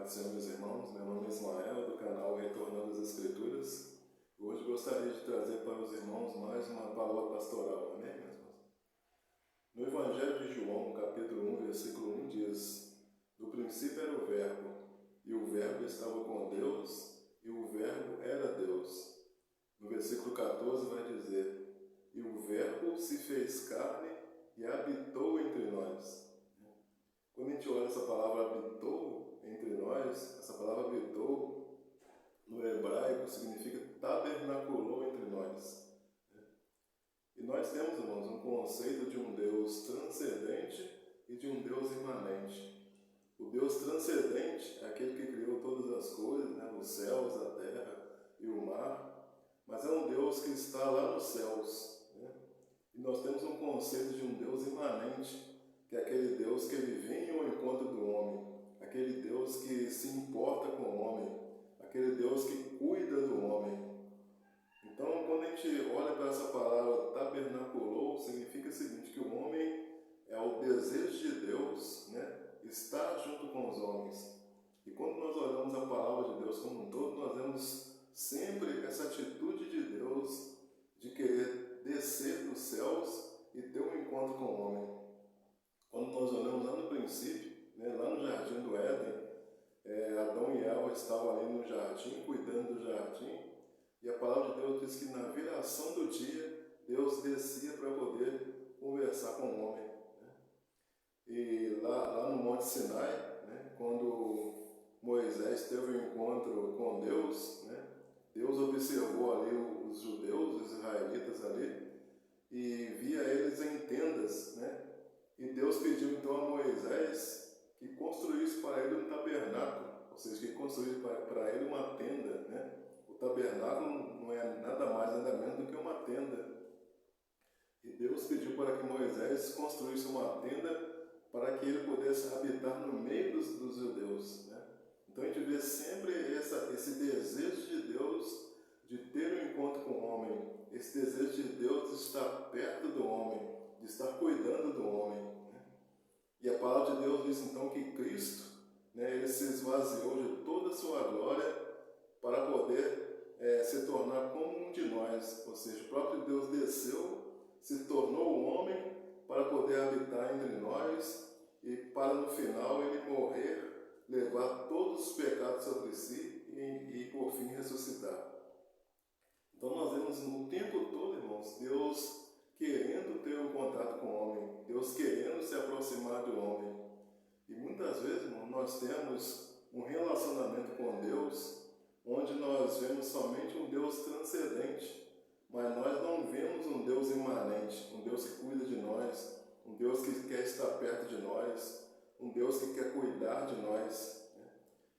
Pai do Senhor, meus irmãos, meu nome é Ismael, do canal Retornando às Escrituras. Hoje gostaria de trazer para os irmãos mais uma palavra pastoral, amém, meus irmãos? No Evangelho de João, capítulo 1, versículo 1 diz: No princípio era o Verbo, e o Verbo estava com Deus, e o Verbo era Deus. No versículo 14 vai dizer: E o Verbo se fez carne e habitou entre nós. Quando a gente olha essa palavra habitou entre nós, essa palavra habitou no hebraico significa tabernaculou entre nós. E nós temos, irmãos, um conceito de um Deus transcendente e de um Deus imanente. O Deus transcendente é aquele que criou todas as coisas, né? Os céus, a terra e o mar, mas é um Deus que está lá nos céus, né? E nós temos um conceito de um Deus imanente, que é aquele Deus que ele vem ao encontro do homem, aquele Deus que se importa com o homem, aquele Deus que cuida do homem. Então, quando a gente olha para essa palavra tabernaculou, significa o seguinte, que o homem é o desejo de Deus, né, estar junto com os homens. E quando nós olhamos a palavra de Deus como um todo, nós vemos sempre essa atitude de Deus de querer descer dos céus e ter um encontro com o homem. Quando nós olhamos lá no princípio, né, lá no Jardim do Éden, Adão e Eva estavam ali no jardim, cuidando do jardim, e a palavra de Deus diz que na viração do dia, Deus descia para poder conversar com o homem. Né? E lá no Monte Sinai, né, quando Moisés teve um encontro com Deus, né, Deus observou ali os judeus, os israelitas ali, e via eles em tendas, né? E Deus pediu então a Moisés que construísse para ele um tabernáculo, ou seja, que construísse para ele uma tenda, né? O tabernáculo não é nada mais, nada menos do que uma tenda. E Deus pediu para que Moisés construísse uma tenda para que ele pudesse habitar no meio dos judeus, né? Então a gente vê sempre esse desejo de Deus de ter um encontro com o homem, esse desejo de Deus de estar perto do homem, de estar cuidando do homem. Né? E a palavra de Deus diz então que Cristo, né, ele se esvaziou de toda a sua glória para poder se tornar como um de nós, ou seja, o próprio Deus desceu, se tornou um homem para poder habitar entre nós e para no final ele morrer, levar todos os pecados sobre si e por fim ressuscitar. Então nós vemos no tempo todo, irmãos, Deus querendo ter um contato com o homem, Deus querendo se aproximar do homem. E muitas vezes, irmão, nós temos um relacionamento com Deus onde nós vemos somente um Deus transcendente, mas nós não vemos um Deus imanente, um Deus que cuida de nós, um Deus que quer estar perto de nós, um Deus que quer cuidar de nós.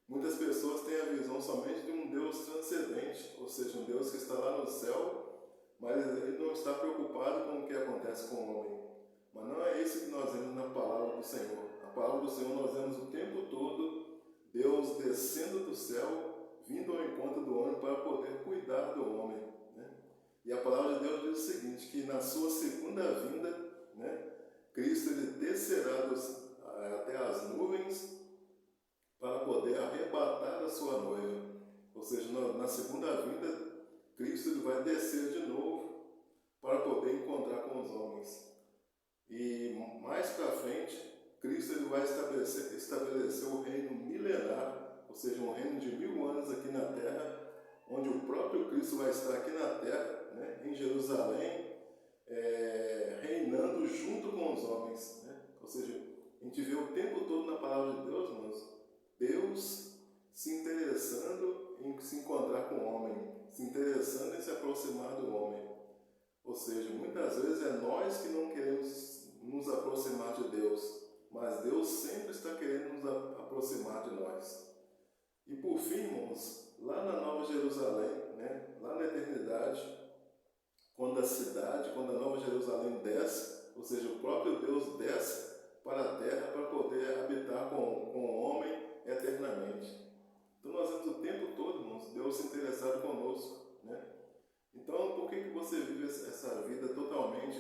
Muitas pessoas têm a visão somente de um Deus transcendente, ou seja, um Deus que está lá no céu, mas ele não está preocupado com o que acontece com o homem. Mas não é isso que nós vemos na palavra do Senhor. Na palavra do Senhor nós vemos o tempo todo Deus descendo do céu, vindo ao encontro do homem para poder cuidar do homem. Né? E a palavra de Deus diz o seguinte, que na sua segunda vinda, né, Cristo ele descerá até as nuvens para poder arrebatar a sua noiva. Ou seja, na segunda vinda, Cristo ele vai descer de novo para poder encontrar com os homens. E mais para frente, Cristo ele vai estabelecer o reino milenar, ou seja, um reino de 1000 anos aqui na terra, onde o próprio Cristo vai estar aqui na terra, né, em Jerusalém, reinando junto com os homens. Né? Ou seja, a gente vê o tempo todo na palavra de Deus, irmãos, Deus se interessando em se encontrar com o homem, se interessando em se aproximar do homem. Ou seja, muitas vezes é nós que não queremos nos aproximar de Deus, mas Deus sempre está querendo nos aproximar de nós. E por fim, irmãos, lá na Nova Jerusalém, né, lá na eternidade, quando a Nova Jerusalém desce, ou seja, o próprio Deus desce para a terra para poder habitar com o homem eternamente. Então nós vemos o tempo todo, irmãos, Deus se interessado conosco, né? Então por que você vive essa vida totalmente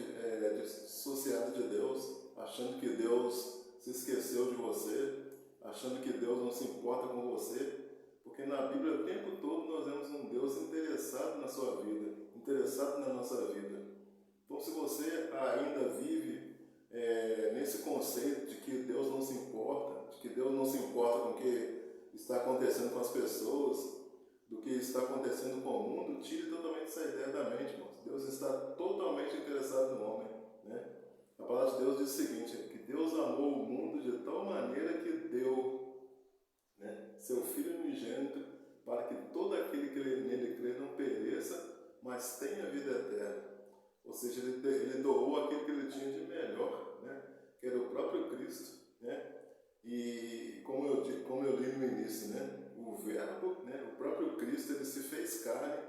dissociada de Deus, achando que Deus se esqueceu de você, achando que Deus não se importa com você, porque na Bíblia o tempo todo nós vemos um Deus interessado na sua vida, interessado na nossa vida. Então, se você ainda vive nesse conceito de que Deus não se importa, de que Deus não se importa com o que está acontecendo com as pessoas, do que está acontecendo com o mundo, tire totalmente essa ideia da mente, irmãos. Deus está totalmente interessado no homem, né? A palavra de Deus diz o seguinte, que Deus amou o mundo de tal maneira que deu, né, seu Filho unigênito para que todo aquele que nele crê não pereça, mas tenha vida eterna. Ou seja, ele doou aquilo que ele tinha de melhor, né, que era o próprio Cristo, né? E como eu li no início, né, o Verbo, né, o próprio Cristo, ele se fez carne,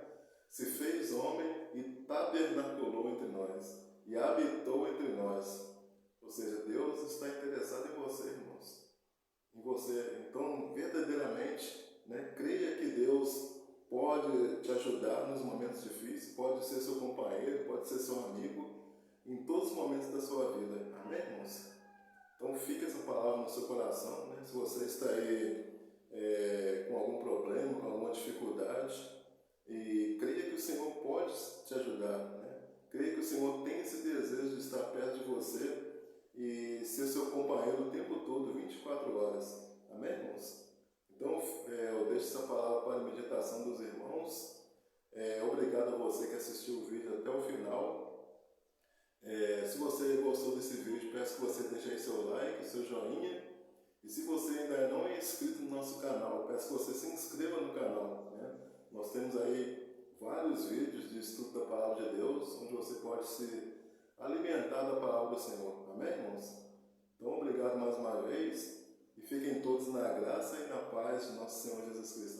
se fez homem e tabernaculou entre nós, e habitou entre nós. Ou seja, Deus está interessado em você, irmãos. Em você. Então, verdadeiramente, né, creia que Deus pode te ajudar nos momentos difíceis, pode ser seu companheiro, pode ser seu amigo, em todos os momentos da sua vida. Amém, irmãos? Então, fica essa palavra no seu coração, né? Se você está aí com algum problema, com alguma dificuldade, e creia que o Senhor pode te ajudar, né? Creia que o Senhor tem esse desejo de estar perto de você e ser seu companheiro o tempo todo, 24 horas. Amém, irmãos? Então, eu deixo essa palavra para a meditação dos irmãos. Obrigado a você que assistiu o vídeo até o final. Se você gostou desse vídeo, peço que você deixe aí seu like, seu joinha. E se você ainda não é inscrito no nosso canal, peço que você se inscreva no canal, né? Nós temos aí vários vídeos de estudo da Palavra de Deus, onde você pode se alimentar da Palavra do Senhor. Amém, irmãos? Então, obrigado mais uma vez e fiquem todos na graça e na paz de nosso Senhor Jesus Cristo.